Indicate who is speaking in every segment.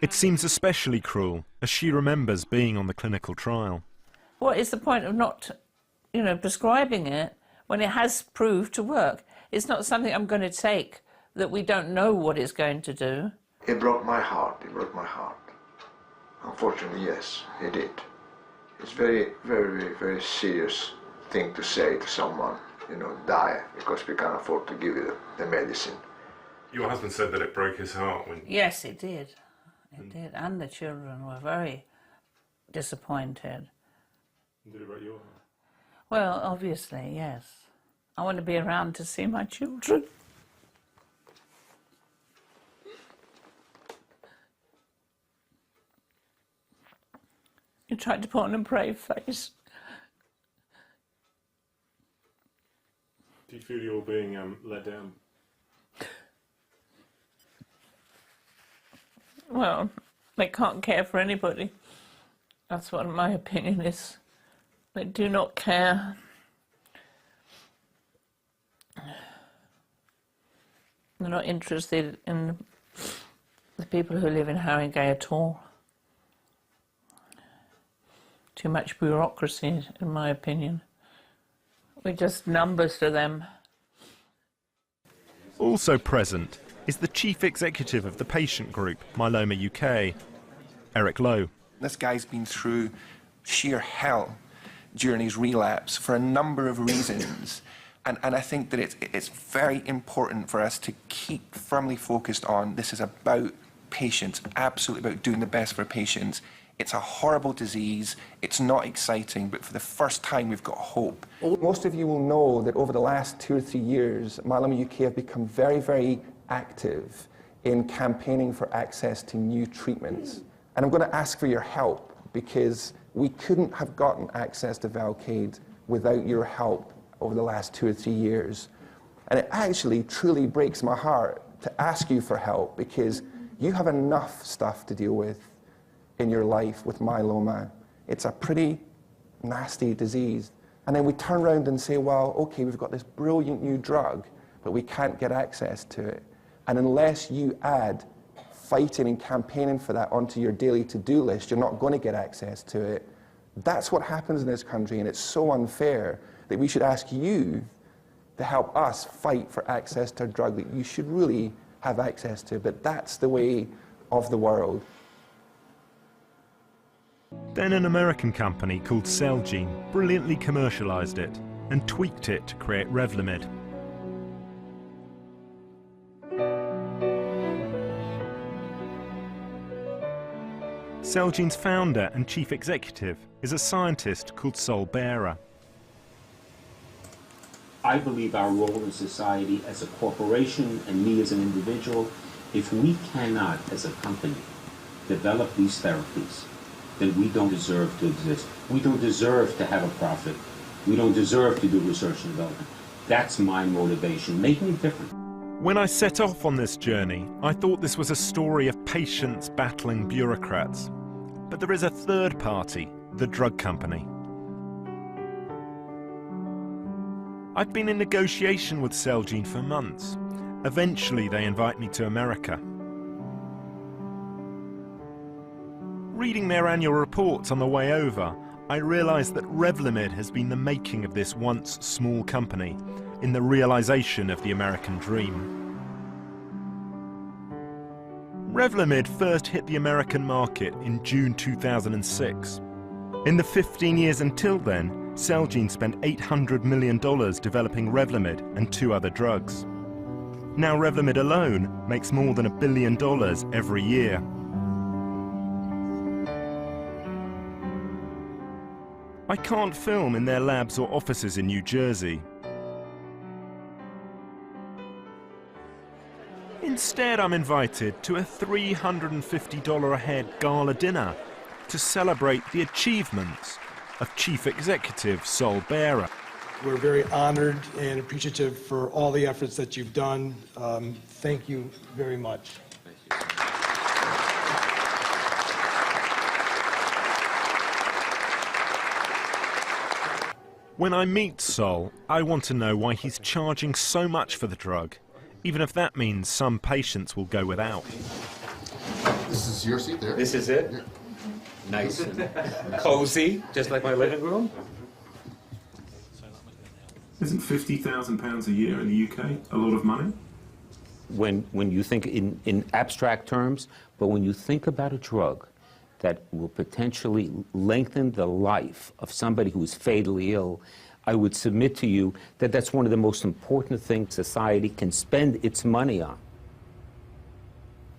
Speaker 1: It seems especially cruel, as she remembers being on the clinical trial.
Speaker 2: What is the point of not, prescribing it when it has proved to work? It's not something I'm going to take that we don't know what it's going to do.
Speaker 3: It broke my heart. It broke my heart. Unfortunately, yes, it did. It's very, very, very serious thing to say to someone, die because we can't afford to give you the medicine.
Speaker 4: Your husband said that it broke his heart when...
Speaker 2: Yes, it did. It did, and the children were very disappointed.
Speaker 4: Did it break your heart?
Speaker 2: Well, obviously, yes. I want to be around to see my children. You tried to put on a brave face.
Speaker 4: Do you feel you're being let down?
Speaker 2: Well, they can't care for anybody. That's what my opinion is. They do not care. They're not interested in the people who live in Haringey at all. Too much bureaucracy, in my opinion. We're just numbers to them.
Speaker 1: Also present is the chief executive of the patient group, Myeloma UK, Eric Lowe.
Speaker 5: This guy's been through sheer hell during his relapse for a number of reasons. And I think that it's very important for us to keep firmly focused on this is about patients, absolutely about doing the best for patients. It's a horrible disease, it's not exciting, but for the first time we've got hope. Most of you will know that over the last 2 or 3 years, Myeloma UK have become very, very active in campaigning for access to new treatments. And I'm going to ask for your help, because we couldn't have gotten access to Velcade without your help over the last 2 or 3 years. And it actually truly breaks my heart to ask you for help, because you have enough stuff to deal with in your life with myeloma. It's a pretty nasty disease. And then we turn around and say, well, okay, we've got this brilliant new drug, but we can't get access to it. And unless you add fighting and campaigning for that onto your daily to-do list, you're not going to get access to it. That's what happens in this country, and it's so unfair that we should ask you to help us fight for access to a drug that you should really have access to. But that's the way of the world.
Speaker 1: Then an American company called Celgene brilliantly commercialised it and tweaked it to create Revlimid. Celgene's founder and chief executive is a scientist called Sol Bearer.
Speaker 6: I believe our role in society as a corporation and me as an individual, if we cannot, as a company, develop these therapies, then we don't deserve to exist. We don't deserve to have a profit. We don't deserve to do research and development. That's my motivation, making it different.
Speaker 1: When I set off on this journey, I thought this was a story of patients battling bureaucrats. But there is a third party, the drug company. I've been in negotiation with Celgene for months. Eventually they invite me to America. Reading their annual reports on the way over, I realised that Revlimid has been the making of this once small company in the realisation of the American dream. Revlimid first hit the American market in June 2006. In the 15 years until then, Celgene spent $800 million developing Revlimid and 2 other drugs. Now Revlimid alone makes more than $1 billion every year. I can't film in their labs or offices in New Jersey. Instead, I'm invited to a $350 a head gala dinner to celebrate the achievements of Chief Executive Sol Bearer.
Speaker 7: We're very honored and appreciative for all the efforts that you've done. Thank you very much.
Speaker 1: When I meet Sol, I want to know why he's charging so much for the drug, even if that means some patients will go without.
Speaker 7: This is
Speaker 8: is your seat there.
Speaker 6: This is it? Nice and cozy, just like my living room.
Speaker 4: Isn't £50,000 a year in the UK a lot of money?
Speaker 9: When you think in abstract terms, but when you think about a drug that will potentially lengthen the life of somebody who is fatally ill, I would submit to you that that's one of the most important things society can spend its money on.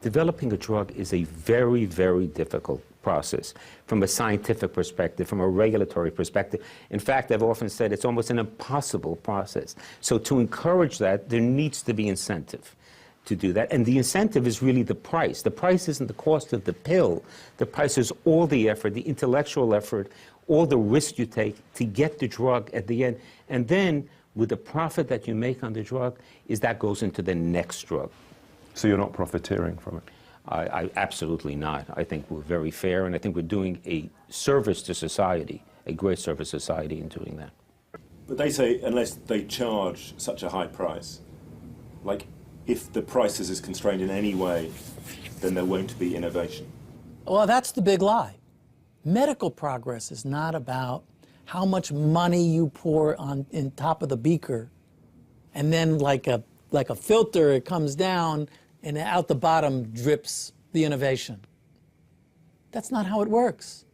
Speaker 9: Developing a drug is a very, very difficult process from a scientific perspective, from a regulatory perspective. In fact, I've often said it's almost an impossible process. So to encourage that, there needs to be incentive to do that. And the incentive is really the price. The price isn't the cost of the pill. The price is all the effort, the intellectual effort, all the risk you take to get the drug at the end. And then with the profit that you make on the drug, is that goes into the next drug.
Speaker 1: So you're not profiteering from it?
Speaker 9: I absolutely not. I think we're very fair, and I think we're doing a service to society, a great service to society in doing that.
Speaker 4: But they say unless they charge such a high price, like if the price is constrained in any way, then there won't be innovation.
Speaker 10: Well, that's the big lie. Medical progress is not about how much money you pour on in top of the beaker, and then like a filter, it comes down and out the bottom drips the innovation. That's not how it works.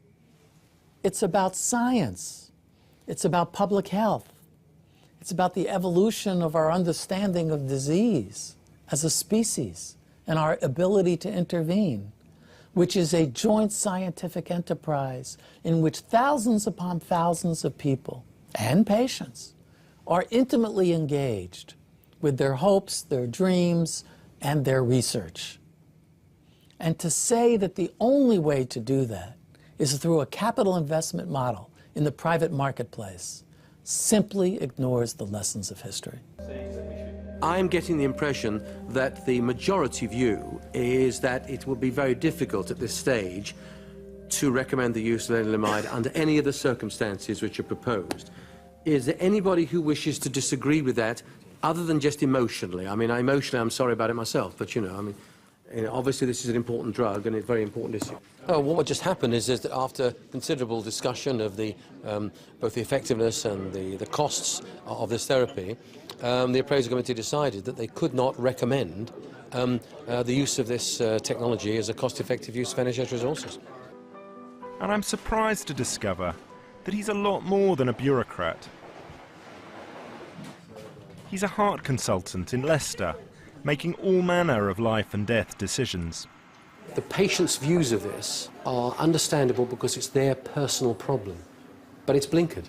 Speaker 10: It's about science. It's about public health. It's about the evolution of our understanding of disease as a species and our ability to intervene, which is a joint scientific enterprise in which thousands upon thousands of people and patients are intimately engaged with their hopes, their dreams, and their research. And to say that the only way to do that is through a capital investment model in the private marketplace simply ignores the lessons of history.
Speaker 11: I'm getting the impression that the majority view is that it will be very difficult at this stage to recommend the use of lenalidomide under any of the circumstances which are proposed. Is there anybody who wishes to disagree with that, other than just emotionally? I mean, emotionally, I'm sorry about it myself, but obviously this is an important drug and a very important issue. Oh, what just happened is that after considerable discussion of both the effectiveness and the costs of this therapy, the appraisal committee decided that they could not recommend the use of this technology as a cost-effective use of NHS resources.
Speaker 1: And I'm surprised to discover that he's a lot more than a bureaucrat. He's a heart consultant in Leicester, making all manner of life and death decisions.
Speaker 11: The patient's views of this are understandable because it's their personal problem, but it's blinkered.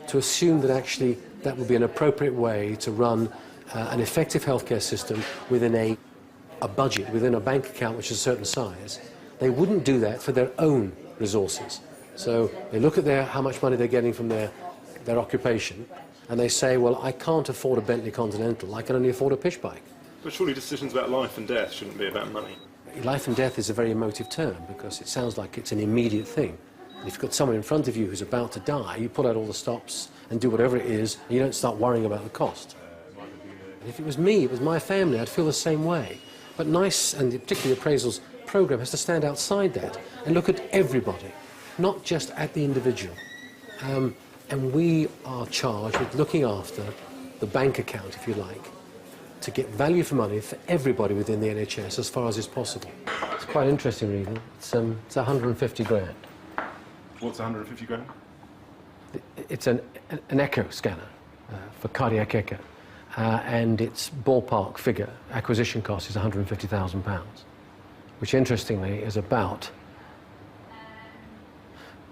Speaker 11: To assume that actually that would be an appropriate way to run an effective healthcare system within a budget, within a bank account which is a certain size, they wouldn't do that for their own resources. So they look at how much money they're getting from their occupation, and they say, well, I can't afford a Bentley Continental, I can only afford a push bike.
Speaker 4: But surely decisions about life and death shouldn't be about money.
Speaker 11: Life and death is a very emotive term because it sounds like it's an immediate thing. And if you've got someone in front of you who's about to die, you pull out all the stops and do whatever it is, and you don't start worrying about the cost. And if it was me, it was my family, I'd feel the same way. But NICE, and particularly the appraisals programme, has to stand outside that and look at everybody, not just at the individual. And we are charged with looking after the bank account, if you like, to get value for money for everybody within the NHS as far as is possible. It's quite interesting reading. It's 150 grand.
Speaker 4: What's 150 grand?
Speaker 11: It's an echo scanner for cardiac echo, and its ballpark figure, acquisition cost, is £150,000, which interestingly is about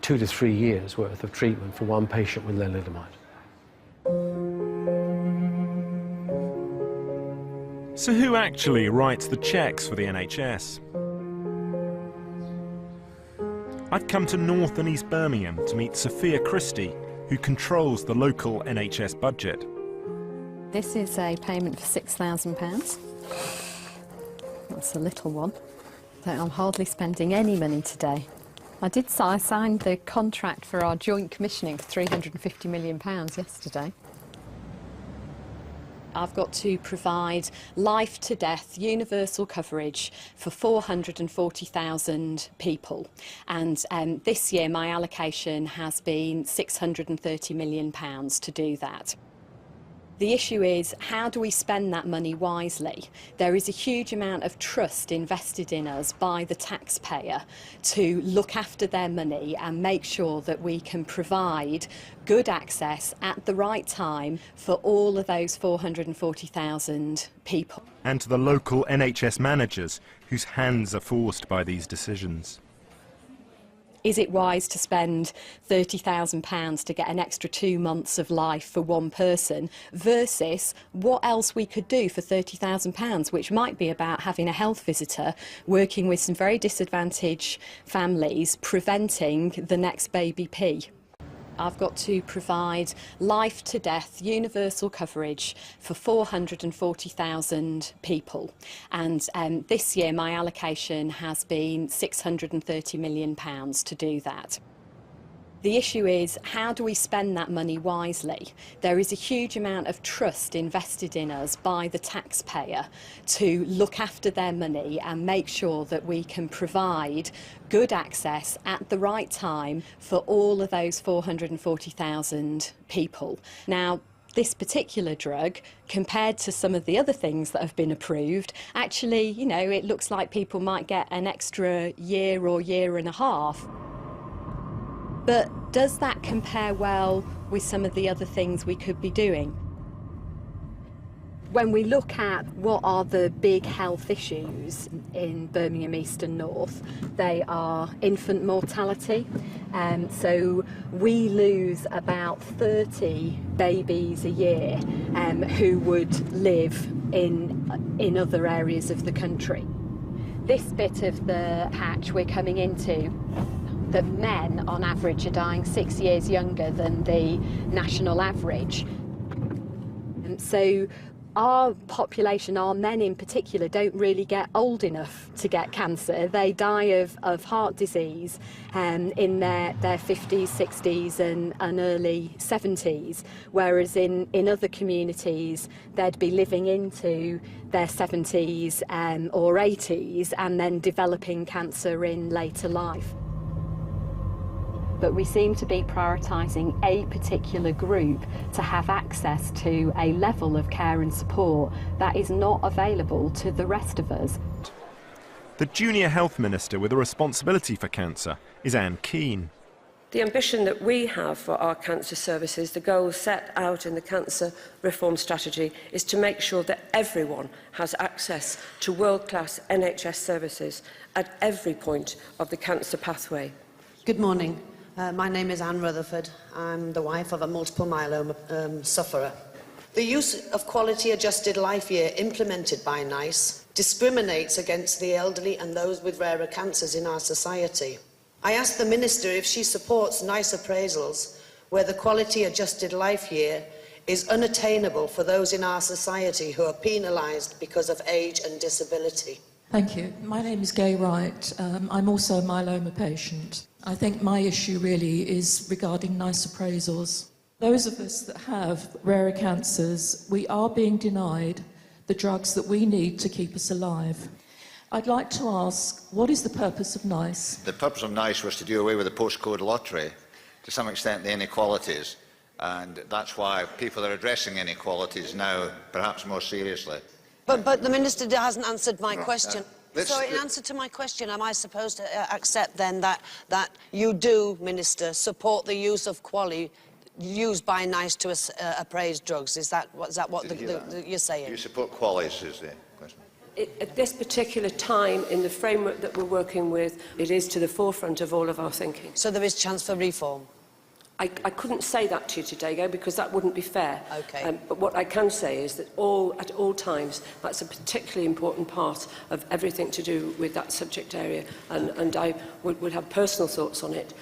Speaker 11: 2 to 3 years worth of treatment for one patient with lenalidomide.
Speaker 1: So who actually writes the checks for the NHS? I've come to North and East Birmingham to meet Sophia Christie, who controls the local NHS budget.
Speaker 12: This is a payment for £6,000. That's a little one. So I'm hardly spending any money today. I signed the contract for our joint commissioning for £350 million yesterday. I've got to provide life-to-death universal coverage for 440,000 people, and this year my allocation has been £630 million to do that. The issue is, how do we spend that money wisely? There is a huge amount of trust invested in us by the taxpayer to look after their money and make sure that we can provide good access at the right time for all of those 440,000 people.
Speaker 1: And to the local NHS managers whose hands are forced by these decisions.
Speaker 12: Is it wise to spend £30,000 to get an extra 2 months of life for one person versus what else we could do for £30,000, which might be about having a health visitor, working with some very disadvantaged families, preventing the next baby P? I've got to provide life-to-death universal coverage for 440,000 people, and this year my allocation has been £630 million to do that. The issue is, how do we spend that money wisely? There is a huge amount of trust invested in us by the taxpayer to look after their money and make sure that we can provide good access at the right time for all of those 440,000 people. Now, this particular drug, compared to some of the other things that have been approved, actually, you know, it looks like people might get an extra year or year and a half. But does that compare well with some of the other things we could be doing? When we look at what are the big health issues in Birmingham East and North, they are infant mortality. So we lose about 30 babies a year who would live in other areas of the country. This bit of the patch we're coming into, that men on average are dying 6 years younger than the national average. And so our population, our men in particular, don't really get old enough to get cancer. They die of heart disease in their 50s, 60s and early 70s, whereas in other communities they'd be living into their 70s or 80s and then developing cancer in later life. But we seem to be prioritising a particular group to have access to a level of care and support that is not available to the rest of us.
Speaker 1: The junior health minister with a responsibility for cancer is Anne Keane.
Speaker 8: The ambition that we have for our cancer services, the goals set out in the cancer reform strategy, is to make sure that everyone has access to world-class NHS services at every point of the cancer pathway.
Speaker 13: Good morning. My name is Anne Rutherford. I'm the wife of a multiple myeloma sufferer. The use of quality adjusted life year implemented by NICE discriminates against the elderly and those with rarer cancers in our society. I asked the Minister if she supports NICE appraisals where the quality adjusted life year is unattainable for those in our society who are penalised because of age and disability.
Speaker 14: Thank you. My name is Gay Wright. I'm also a myeloma patient. I think my issue really is regarding NICE appraisals. Those of us that have rarer cancers, we are being denied the drugs that we need to keep us alive. I'd like to ask, what is the purpose of NICE?
Speaker 15: The purpose of NICE was to do away with the postcode lottery, to some extent the inequalities, and that's why people are addressing inequalities now perhaps more seriously.
Speaker 13: But the Minister hasn't answered my question. So in answer to my question, am I supposed to accept then that you do, Minister, support the use of QALY used by NICE to appraise drugs? Is that what you're saying?
Speaker 15: You support QALYs, is the question.
Speaker 8: At this particular time, in the framework that we're working with, it is to the forefront of all of our thinking.
Speaker 13: So there is chance for reform?
Speaker 8: I couldn't say that to you today, Go, because that wouldn't be fair.
Speaker 13: Okay.
Speaker 8: But what I can say is that at all times, that's a particularly important part of everything to do with that subject area. And I would have personal thoughts on it,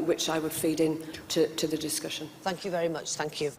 Speaker 8: which I would feed in to the discussion.
Speaker 13: Thank you very much. Thank you.